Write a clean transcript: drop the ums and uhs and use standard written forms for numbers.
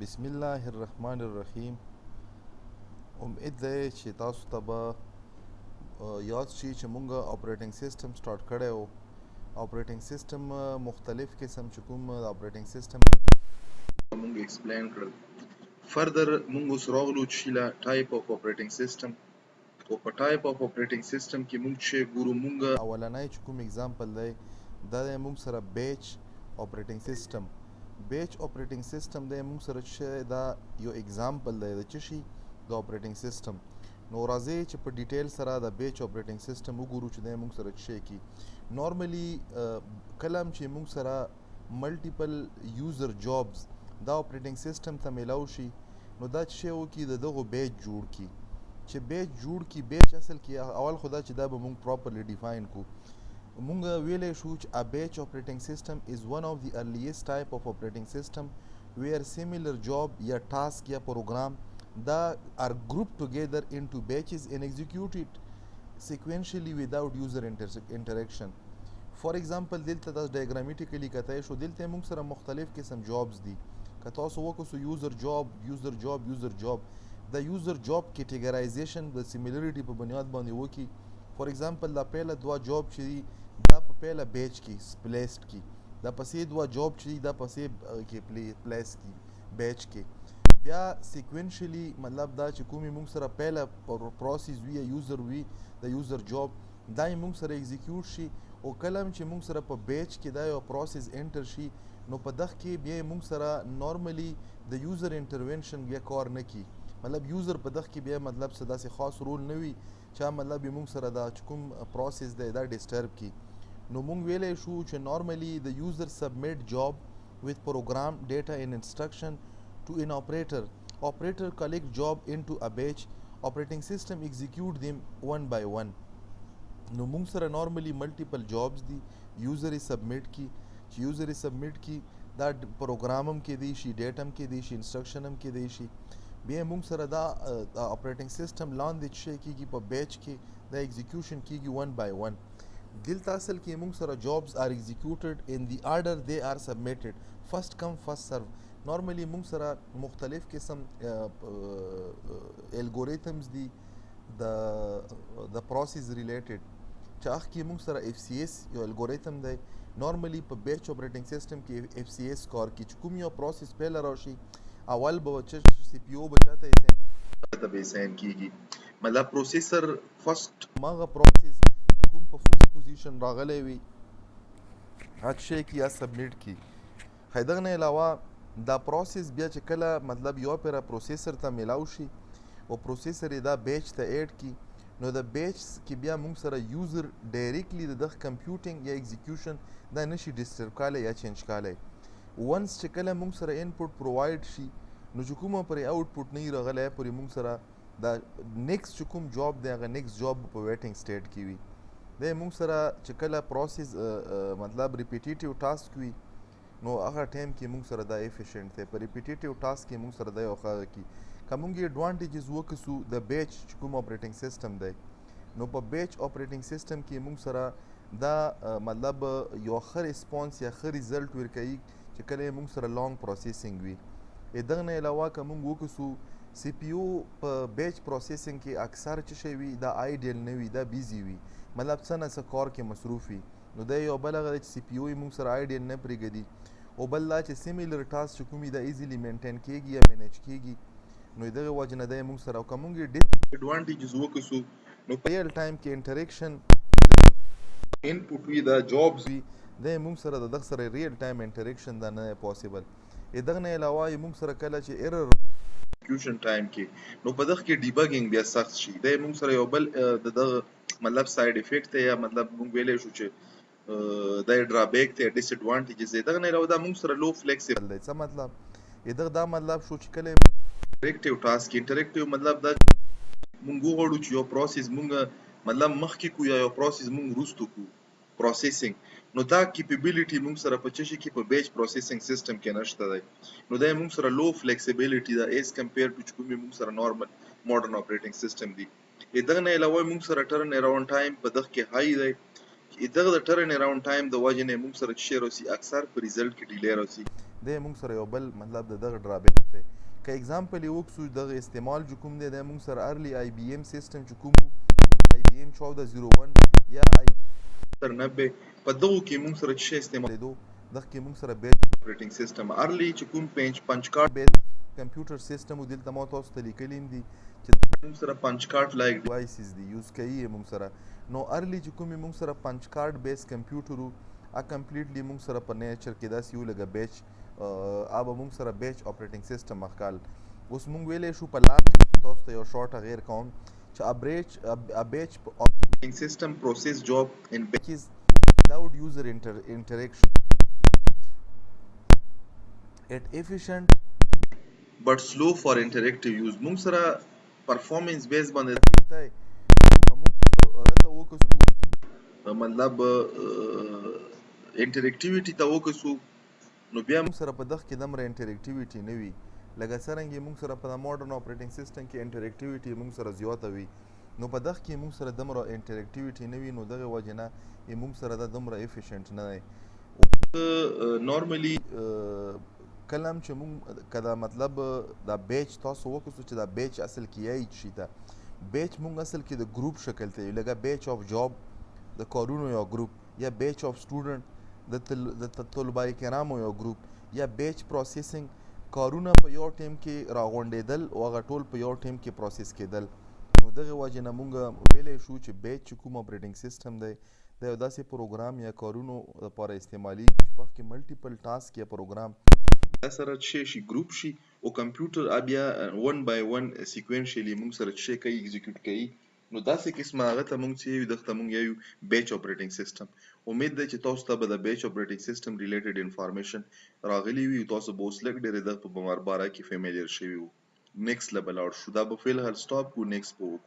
بسم الله الرحمن الرحیم. امید ده چې تاسو ته به یاد شي چې مونږ اپریټنګ سیستم سٹارټ کړی و. اپریټنګ سیستم مختلف قسم چې کوم اپریټنګ سیستم مونږ ایکسپلین کړل. فردر مونږ اوس راغلو چې له ټایپ اف اپریټنګ سیستم او په ټایپ اف اپریټنګ سیستم کې مونږ چې ګورو مونږ اولنی چې کوم اگزامپل دی دا دی مونږ سره بیچ اپریټنګ سیستم. بیچ اپریټنګ سیستم دی مونږ سره چې دا یو اگزامپل دی د څه شي د اپریټنګ سیستم. نو راځئ چې په ډیټیل سره د بیچ اپریټنګ سیستم وګورو چې دی مونږ سره څه شی کی. نارملی کله هم چې مونږ سره ملټیپل یوزر جابز دا اپریټنګ سیستم ته میلاو شي نو دا څه شی وکړي د دغو بیچ جوړ کړي. چې بیچ جوړ کړي بیچ اصل کې اول خو دا چې دا به مونږ پراپرلی ډیفاین کو. مونږ ویلی شو چې a batch operating system is one of the earliest type of operating system where similar job یا task یا program دا are grouped together into batches and executed sequentially without user interaction. For example دلته تاسو ډایګرامیټیکلی کتای شو دلته مونږ سره مختلف قسم جابز دي. که تاسو وکړو یوزر جاب د یوزر جاب کیټیګرایزیشن د سیمیلریټي په بنیاد باندې وکړي. فور ایگزامپل دا پیله دوه جاب چې دي دا په پیله بیچ کې پلیسډ کی، دا پسې دوه جاب چې دي دا پسې کې پلیس کی بیچ کې. بیا سیکوینشلی مطلب دا چې کومې مونږ سره پیله پروسیس وي یا یوزر وي د یوزر جاب دا یې مونږ سره ایگزیکیوټ شي او کله هم چې مونږ سره په بیچ کې دا یو پروسیس انټر شي نو په دغه کې بیا مونږ سره نارملی د یوزر انټرونشن بیا کار نه کی. مطلب یوزر په دغه کې بیا مطلب څه داسې خاص رول نه وي چې مطلب یې مونږ سره دا چې کوم پروسیس دی دا ډسټرب کی. نو مونږ ویلی شو چې نارملی د یوزر سبمیټ جاب with program data and instruction to an operator. Operator collect job into a batch. Operating system execute them one by one. نو مونږ سره نارملی ملټیپل جابز دي یوزر یې سبمیټ کی. چې یوزر یې سبمیټ کی دا پروګرام هم کېدی شي ډیټ هم کېدی شي انسټرکشن هم کېدی شي. بیا مونږ سره دا اپریټنګ سیستم لاندې څه کېږي په بیچ کې دا ایگزیکیوشن کېږي ون بای ون. دلته اصل کې مونږ سره جابز آر ایگزیکیوټډ ان دی آرډر دے آر سبمیټډ فرست کم فرست سرو. نارملی مونږ سره مختلف قسم الګوریتمز دي د پروسیس ریلیټډ چې هغه کې مونږ سره اف سی ایس یو الګوریتم دی. نارملی په بیچ اپریټنګ سیستم کې اف سی ایس کار کې چې کوم یو پروسیس پیله راشي اول به چې سی پی او بچاته به اساین کیږي. مطلب پروسیسر فرست ماغه پروسیس کوم په فرست پوزیشن راغلی وي هڅه شي کی یا سبمیټ کی. خیدغه نه علاوه دا پروسیس بیا چې کله مطلب یو پیرا پروسیسر ته میلاو شي او پروسیسر دا بیچ ته ایډ کی نو د بیچ کې بیا مونږ سره یوزر ډایرکټلی د کمپیوټینګ یا ایگزیکیوشن دا نشي ډسټرب کالی یا چینج کالی. ونس چې کله مونږ سره انپوټ پرووایډ شي نو چې کومه پرې آوټپوټ نه وي راغلی پرې مونږ سره دا نیکسټ چې کوم جاب دی هغه نیکسټ جاب په ویټینګ سټیټ کې وي. دی مونږ سره چې کله پروسیس مطلب ریپیټیټیو ټاسک وي نو هغه ټایم کې مونږ سره دا ایفیشینټ دی. په ریپیټیټیو ټاسک کې مونږ سره دا یو ښه کی. که مونږ یې اډوانټیجز وکړو د بیچ چې کوم اپریټنګ سیستم دی نو په بیچ اپریټنګ سیستم کې مونږ سره دا مطلب یو ښه ریسپانس یا ښه ریزلټ ورکوي چې کله یې مونږ سره لانګ پروسیسینګ وي. دغه نه علاوه که مونږ وکړو سی پی او په بیچ پروسیسینګ کې اکثر څه شی وي دا آیډیل نه وي دا بیزي وي مطلب څه نه څه کار کې مصروف وي. نو دا یو بل هغه چې سی پی او یې مونږ سره آیډیل نه پرېږدي او بل دا چې سیمیلر ټاسک چې کوم دا ایزیلی مینټین کېږي یا مینیج کېږي نو دغه وجه نه دی مونږ سره او که مونږ یې ډس اډوانټیجز وکړو نو په ریل ټایم کې انټریکشن انپوټ وي دا جابز وي دا مونږ سره د دغه سره ریل ټایم انټریکشن دا نه پاسبل. دغه نه علاوه مونږ سره کله چې ایرر ایگزیکیوشن ټایم کې نو په دغه کې ډیبګینګ بیا سخت شي. دا مونږ سره یو بل د مطلب ساید افیکټ دی یا مطلب مونږ ویلی شو چې دا ډرابیک دی ډس اډوانټیجز دی. دغه نه علاوه دا مونږ سره لو فلیکسیبل دی. څه مطلب دغه دا مطلب شو چې کله انټریکټیو ټاسک انټریکټیو مطلب دا مونږ وغواړو چې یو پروسیس مونږ مطلب مخکې کو یا یو پروسیس مونږ وروسته کو پروسیسینګ نو دا کیپیبلیټي مونږ سره په څه شي کې په بیچ پروسیسینګ سیستم کې نشته دی. نو دا مونږ سره لو فلیکسیبلیټي دا ایز کمپیر ټو چې کوم مونږ سره نارمل ماډرن اپریټنګ سیستم دی. دغه نه علاوه مونږ سره ټرن اراوند ټایم په دغه کې هاي دی. دغه د ټرن اراوند ټایم د وجې نه مونږ سره چې راسي اکثر په ریزلټ کې ډیلی راسي دی موږ سره یو بل مطلب د دغه ډرابیک دی. که اگزامپل یې وکړو دغه استعمال چې کوم دی موږ سره ارلی آی بی ایم سیسټم چې کوم آی بی ایم 1401 یا آی 90 په دغو کې موږ سره څه استعمالیدو دغه کې موږ سره بیس اپریټنګ سیسټم ارلی چې کوم پنچ کارت بیس کمپیوټر سیسټم دلته ما تاسو ته لیکلی دي چې موږ سره پنچ کارت لایک ډیوایسز دي یوز کوي موږ سره. نو ارلی چې کوم موږ سره پنچ کارت بیس کمپیوټر ا کمپلیټلی موږ سره په نیچر کې داسې یو لګه بیچ اب موږ سره بیچ اپریټنګ سیسټم مخکال. اوس موږ ویلې شو په لاندې تاسو ته یو شارټ غیر کوم چې a batch operating system process job in batches without user interaction. It efficient but slow for interactive use. موږ سره performance base باندې ته موږ راته وکړو مطلب انټریکټیویټي ته وکړو نو بیا موږ سره په دغه کې دمره انټریکټیویټي نه وي لکه څرنګه موږ سره په ماډرن اپریټنګ سیسټم کې انټریکټیویټي موږ سره زیاته وي نو په دغه کې موږ سره دمره انټریکټیویټي نه وي نو دغه وجه نه موږ سره د دمره افیشنټ نه دی. نورمالي کله هم چې موږ کدا مطلب دا بیچ تاسو وکړو چې دا بیچ اصل کې یی شي ته بیچ موږ اصل کې د ګروپ شکل ته لکه بیچ اف جاب د کارونو یو ګروپ یا بیچ اف سټوډنټ د طلبه کرامو یو ګروپ یا بیچ پروسیسینګ کارونه په یو ټیم کې راغونډېدل او هغه ټول په یو ټیم کې پروسس کېدل. نو دغه وجه نه مونږ ویلی شو چې بیچ چې کوم اپریټنګ سیسټم دی دا یو داسې پروګرام یا کارونو لپاره استعمالیږي چې په هغه کې ملټیپل ټاسک یا پروګرام دا سره څه شي ګروپ شي او کمپیوټر بیا ون بای ون سیکوینشلی مونږ سره څه کوي ایگزیکیوټ کوي نو داسې قسمه هغه ته مونږ چې دغه ته مونږ یو بیچ اپریټنګ سیسټم. امید ده چې تاسو ته به د بیچ اپریټنګ سیسټم ریلیټډ انفارمیشن راغلی وي او تاسو به اوس لږ ډېرې دغه په باره کې فیملییر شوي وو. نیکسټ لیول لاړ شو دا به فی الحال سټاپ کو نیکسټ به وکړو.